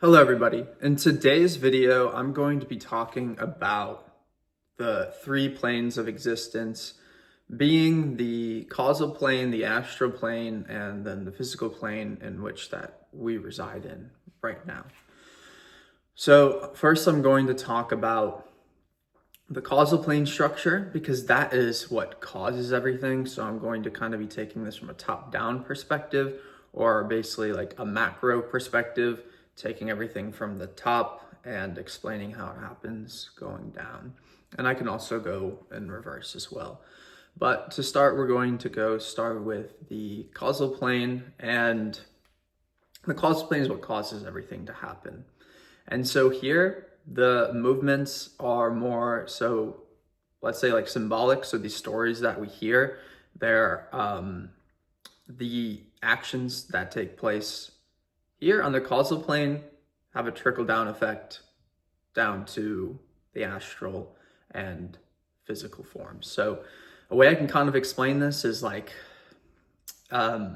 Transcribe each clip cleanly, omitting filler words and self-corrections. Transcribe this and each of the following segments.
Hello everybody. In today's video, I'm going to be talking about the three planes of existence, being the causal plane, the astral plane, and then the physical plane in which that we reside in right now. So first I'm going to talk about the causal plane structure because that is what causes everything. So I'm going to kind of be taking this from a top-down perspective, or basically like a macro perspective, taking everything from the top and explaining how it happens going down. And I can also go in reverse as well. But to start, we're going to start with the causal plane, and the causal plane is what causes everything to happen. And so here, the movements are more, so let's say like symbolic. So these stories that we hear, they're the actions that take place here on the causal plane have a trickle-down effect down to the astral and physical forms. So a way I can kind of explain this is like a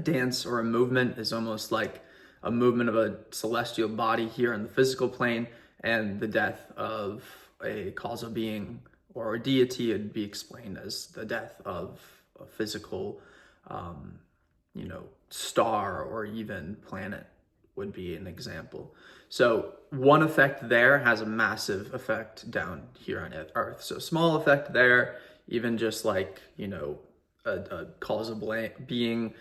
dance or a movement is almost like a movement of a celestial body here on the physical plane, and the death of a causal being or a deity would be explained as the death of a physical star or even planet would be an example. So one effect there has a massive effect down here on Earth. So small effect there, even just like, a causal being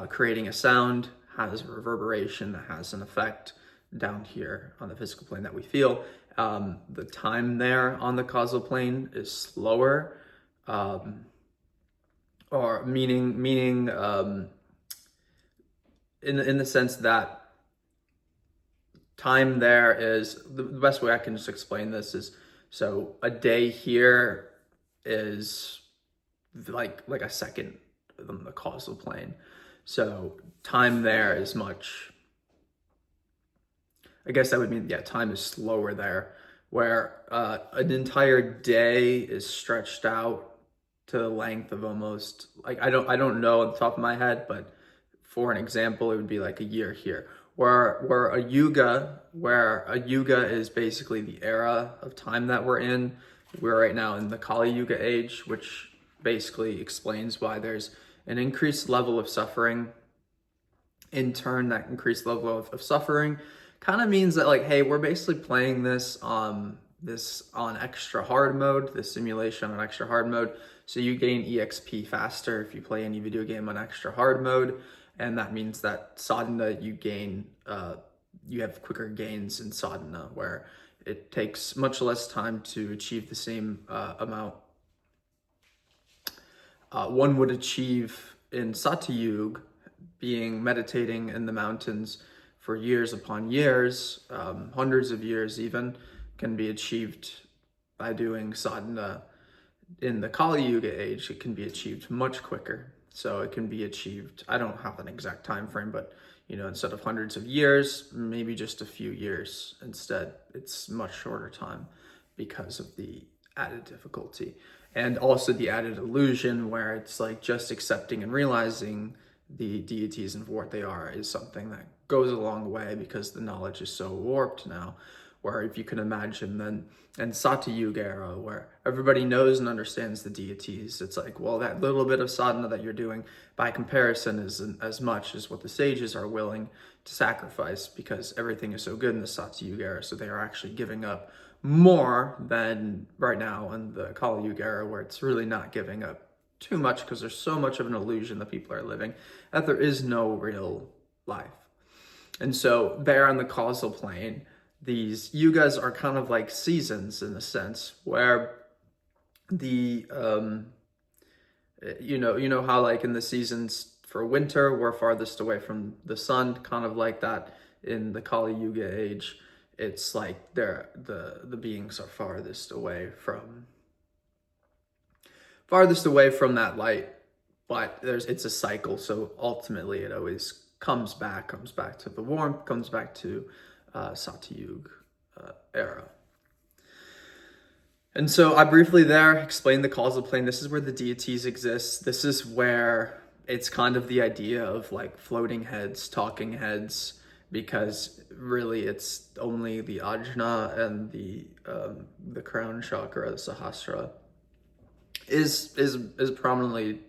creating a sound has a reverberation that has an effect down here on the physical plane that we feel. The time there on the causal plane is slower, or meaning in the sense that time there is, the best way I can just explain this is, so a day here is like a second on the causal plane. So time there is much, I guess that would mean, time is slower there, where an entire day is stretched out to the length of almost, like, I don't know on the top of my head, but for an example, it would be like a year here. Where a Yuga is basically the era of time that we're in. We're right now in the Kali Yuga age, which basically explains why there's an increased level of suffering. In turn, that increased level of suffering kind of means that, like, hey, we're basically playing this on extra hard mode, this simulation on extra hard mode. So you gain EXP faster if you play any video game on extra hard mode. And that means that sadhana, you have quicker gains in sadhana, where it takes much less time to achieve the same amount one would achieve in Satyug, being meditating in the mountains for years upon years, hundreds of years even, can be achieved by doing sadhana. In the Kali Yuga age, it can be achieved much quicker. So it can be achieved, I don't have an exact time frame, but instead of hundreds of years, maybe just a few years instead. It's much shorter time because of the added difficulty. And also the added illusion, where it's like just accepting and realizing the deities and what they are is something that goes a long way, because the knowledge is so warped now. Where if you can imagine then, and Satyuga era, where everybody knows and understands the deities, it's like, well, that little bit of sadhana that you're doing by comparison isn't as much as what the sages are willing to sacrifice, because everything is so good in the Satyuga era, so they are actually giving up more than right now in the Kali Yuga era, where it's really not giving up too much, because there's so much of an illusion that people are living that there is no real life. And so there on the causal plane, these yugas are kind of like seasons in a sense, where the how like in the seasons for winter we're farthest away from the sun, kind of like that in the Kali Yuga age. It's like the beings are farthest away from that light, but it's a cycle. So ultimately it always comes back to the warmth, comes back to Satyug era. And so I briefly there explained the causal plane. This is where the deities exist. This is where it's kind of the idea of like floating heads, talking heads, because really it's only the Ajna and the crown chakra, the Sahasrara, is prominently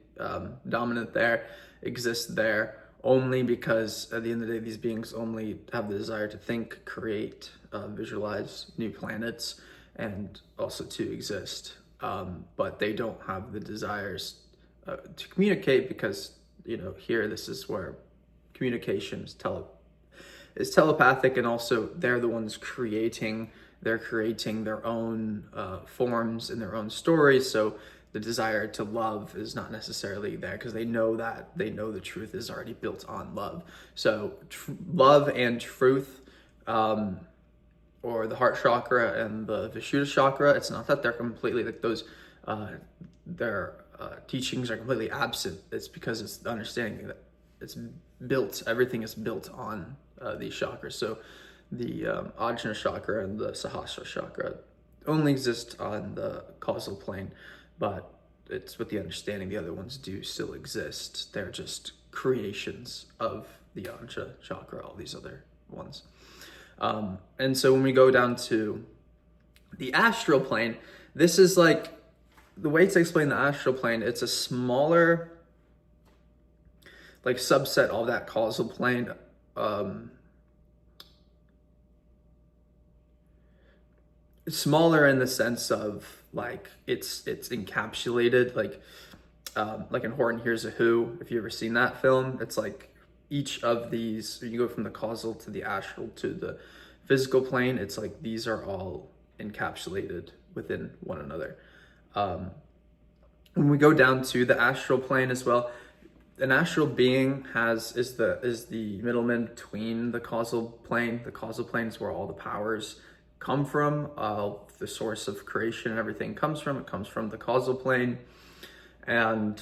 dominant there, exists there, only because at the end of the day, these beings only have the desire to think, create, visualize new planets, and also to exist. But they don't have the desires to communicate, because, here, this is where communication is telepathic, and also they're the ones creating their own forms and their own stories. So the desire to love is not necessarily there, because they know the truth is already built on love. So love and truth, or the heart chakra and the Vishuddha chakra, it's not that they're completely like those, their teachings are completely absent. It's because it's the understanding that everything is built on these chakras. So the Ajna chakra and the Sahasrara chakra only exist on the causal plane, but it's with the understanding the other ones do still exist. They're just creations of the Ajna chakra, all these other ones. And so when we go down to the astral plane, this is like, the way to explain the astral plane, it's a smaller like subset of that causal plane. It's smaller in the sense of like it's encapsulated, like in Horton Hears a Who, if you've ever seen that film. It's like each of these, you go from the causal to the astral to the physical plane, it's like these are all encapsulated within one another. When we go down to the astral plane as well, an astral being is the middleman between the causal plane. The causal plane is where all the powers come from. The source of creation and everything comes from. It comes from the causal plane. And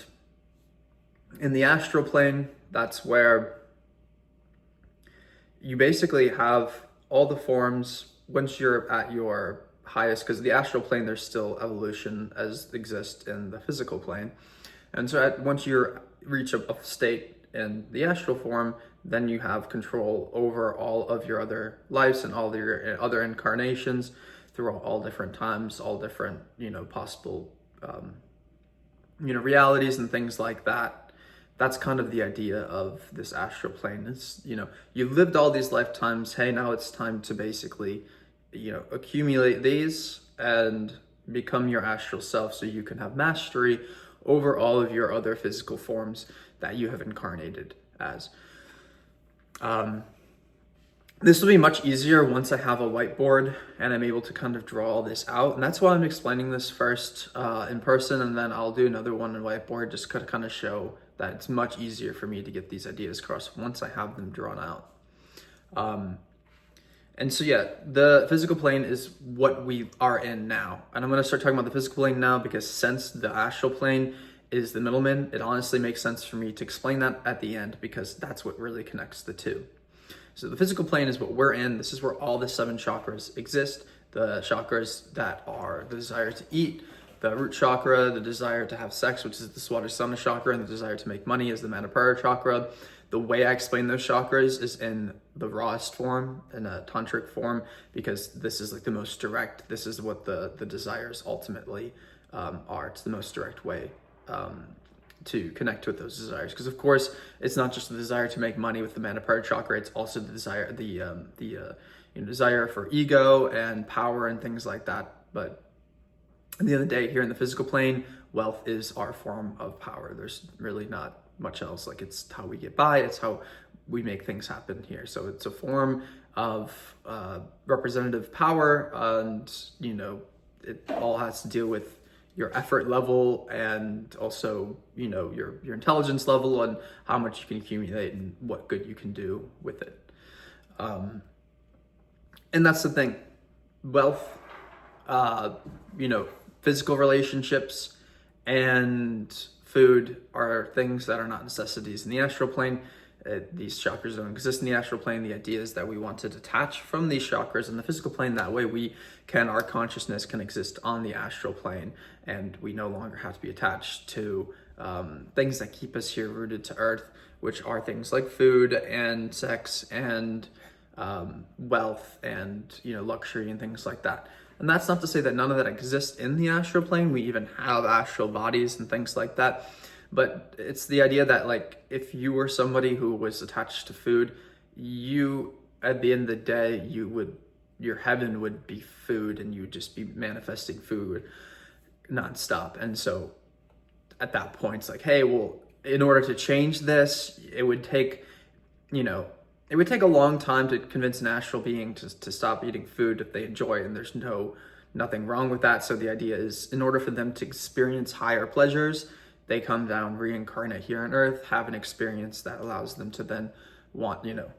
in the astral plane, that's where you basically have all the forms. Once you're at your highest, because the astral plane, there's still evolution as exists in the physical plane. And so once you reach a state in the astral form, then you have control over all of your other lives and all your other incarnations through all different times, all different, possible, realities and things like that. That's kind of the idea of this astral plane. Is, you lived all these lifetimes. Hey, now it's time to basically, accumulate these and become your astral self, so you can have mastery over all of your other physical forms that you have incarnated as. This will be much easier once I have a whiteboard and I'm able to kind of draw all this out. And that's why I'm explaining this first in person, and then I'll do another one in whiteboard, just to kind of show that it's much easier for me to get these ideas across once I have them drawn out. And so, yeah, the physical plane is what we are in now. And I'm going to start talking about the physical plane now, because since the astral plane is the middleman, it honestly makes sense for me to explain that at the end, because that's what really connects the two. So the physical plane is what we're in. This is where all the 7 chakras exist. The chakras that are the desire to eat, the root chakra, the desire to have sex, which is the Swadhisthana chakra, and the desire to make money is the Manipura chakra. The way I explain those chakras is in the rawest form, in a tantric form, because this is like the most direct. This is what the desires ultimately are. It's the most direct way to connect with those desires. Because of course, it's not just the desire to make money with the Manipura chakra. It's also the desire, desire for ego and power and things like that. But at the end of the day, here in the physical plane, wealth is our form of power. There's really not much else. Like, it's how we get by. It's how we make things happen here. So it's a form of representative power, and it all has to deal with your effort level, and also your intelligence level, and how much you can accumulate and what good you can do with it. And that's the thing. Wealth, physical relationships, and food are things that are not necessities in the astral plane. These chakras don't exist in the astral plane. The idea is that we want to detach from these chakras in the physical plane. That way our consciousness can exist on the astral plane, and we no longer have to be attached to things that keep us here rooted to earth, which are things like food and sex and wealth and, you know, luxury and things like that. And that's not to say that none of that exists in the astral plane. We even have astral bodies and things like that. But it's the idea that, like, if you were somebody who was attached to food, you, at the end of the day, your heaven would be food, and you would just be manifesting food nonstop. And so at that point, it's like, hey, well, in order to change this, it would take, you know, it would take a long time to convince an astral being to stop eating food that they enjoy, and there's nothing wrong with that. So the idea is, in order for them to experience higher pleasures, they come down, reincarnate here on earth, have an experience that allows them to then want, you know,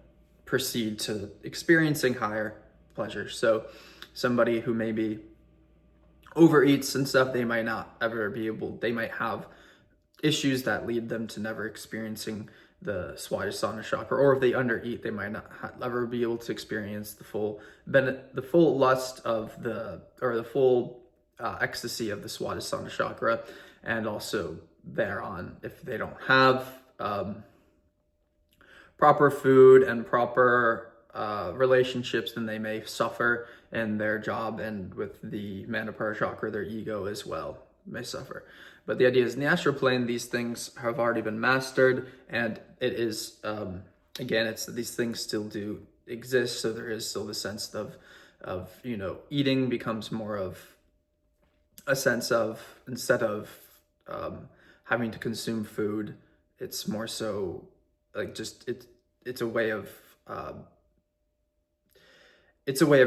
proceed to experiencing higher pleasures. So somebody who maybe overeats and stuff, they might not ever be able, they might have issues that lead them to never experiencing the Swadhisthana chakra, or if they undereat, they might not ever be able to experience the full lust of the full ecstasy of the Swadhisthana chakra. And also thereon, if they don't have proper food and proper relationships, then they may suffer in their job, and with the Manipura chakra, their ego as well may suffer. But the idea is, in the astral plane, these things have already been mastered, and it is, again, it's these things still do exist, so there is still the sense of you know, eating becomes more of a sense of, instead of having to consume food, it's more so like just it's a way of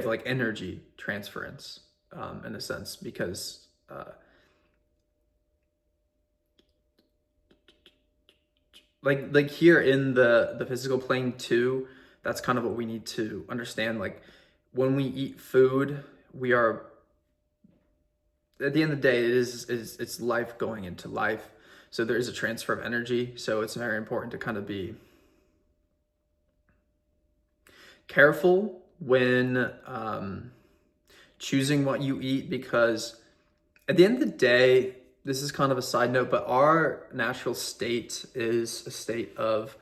like energy transference, in a sense, because like here in the physical plane too, that's kind of what we need to understand. Like, when we eat food, we are, at the end of the day, it's life going into life. So there is a transfer of energy. So it's very important to kind of be careful when choosing what you eat, because at the end of the day, this is kind of a side note, but our natural state is a state of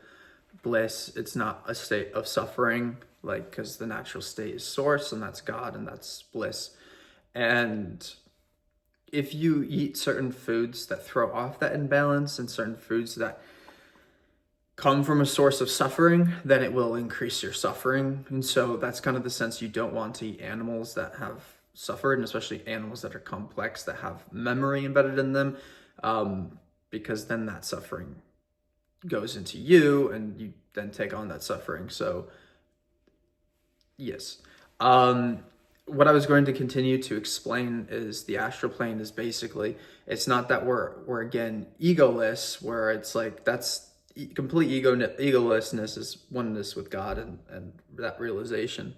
bliss. It's not a state of suffering, like, because the natural state is source, and that's God, and that's bliss. And if you eat certain foods that throw off that imbalance, and certain foods that come from a source of suffering, then it will increase your suffering. And so that's kind of the sense. You don't want to eat animals that have suffered, and especially animals that are complex, that have memory embedded in them, because then that suffering goes into you, and you then take on that suffering. So yes. What I was going to continue to explain is, the astral plane is basically, it's not that we're again egoless, where it's like, that's complete egolessness is oneness with God, and that realization.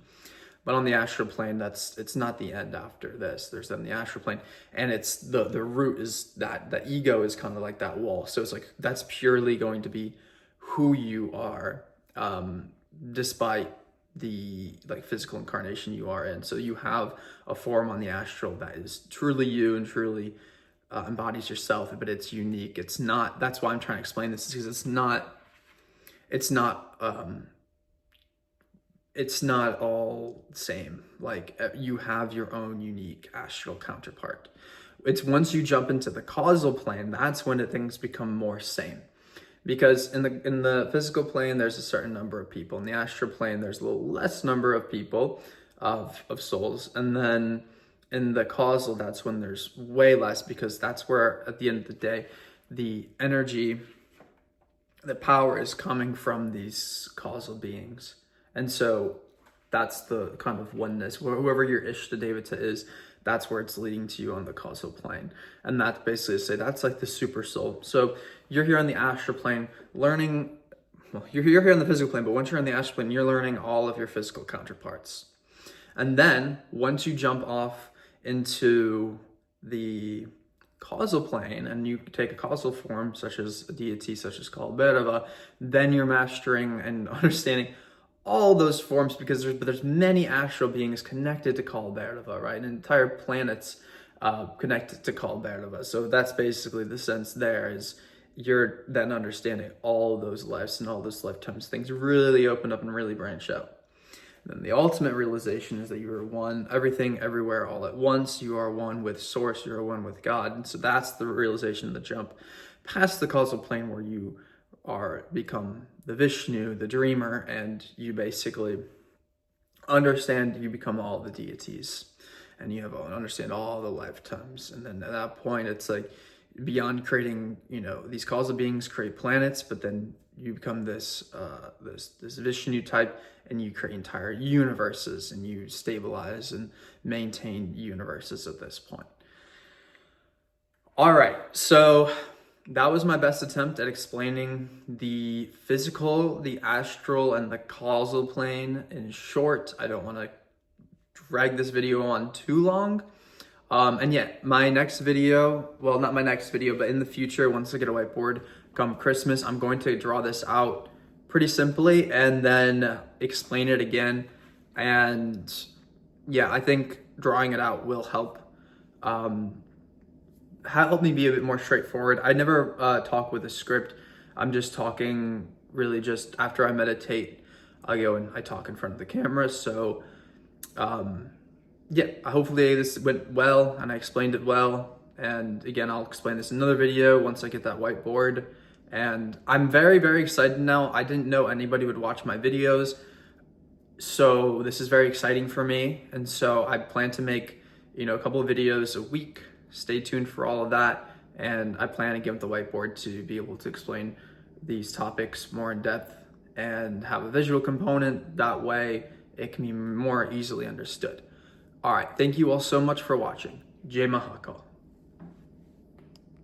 But on the astral plane, it's not the end after this. There's then the astral plane, and it's the root is that the ego is kind of like that wall. So it's like, that's purely going to be who you are, despite the like physical incarnation you are in. So you have a form on the astral that is truly you and truly embodies yourself, but it's unique. It's not, that's why I'm trying to explain this, because it's not all the same. Like, you have your own unique astral counterpart. It's once you jump into the causal plane, that's when things become more same. Because in the physical plane, there's a certain number of people. In the astral plane, there's a little less number of people, of souls. And then in the causal, that's when there's way less, because that's where, at the end of the day, the energy, the power is coming from these causal beings. And so that's the kind of oneness. Whoever your Ishtadevata is, that's where it's leading to you on the causal plane. And that's basically to say, that's like the super soul. So you're here on the astral plane learning, well, you're here on the physical plane, but once you're on the astral plane, you're learning all of your physical counterparts. And then once you jump off into the causal plane, and you take a causal form, such as a deity, such as Kalbhairava, then you're mastering and understanding all those forms, because there's many astral beings connected to Kalbhairava, right? And entire planets connected to Kalbhairava. So that's basically the sense there is you're then understanding all those lives and all those lifetimes. Things really open up and really branch out. And then the ultimate realization is that you are one, everything, everywhere, all at once. You are one with Source, you are one with God. And so that's the realization, the jump past the causal plane, where you become the Vishnu, the dreamer, and you basically understand, you become all the deities, and you understand all the lifetimes. And then at that point, it's like beyond creating, these causal beings create planets, but then you become this Vishnu type, and you create entire universes, and you stabilize and maintain universes at this point. All right, so that was my best attempt at explaining the physical, the astral, and the causal plane in short. I don't want to drag this video on too long. And yeah, my next video, well, not my next video, but in the future, once I get a whiteboard, come Christmas, I'm going to draw this out pretty simply and then explain it again. And yeah, I think drawing it out will help me be a bit more straightforward. I never talk with a script. I'm just talking really just after I meditate. I go and I talk in front of the camera. So yeah, hopefully this went well and I explained it well. And again, I'll explain this in another video once I get that whiteboard. And I'm very, very excited now. I didn't know anybody would watch my videos, so this is very exciting for me. And so I plan to make, a couple of videos a week. Stay tuned for all of that. And I plan to give the whiteboard to be able to explain these topics more in depth and have a visual component. That way it can be more easily understood. All right, thank you all so much for watching. Jai Mahakal.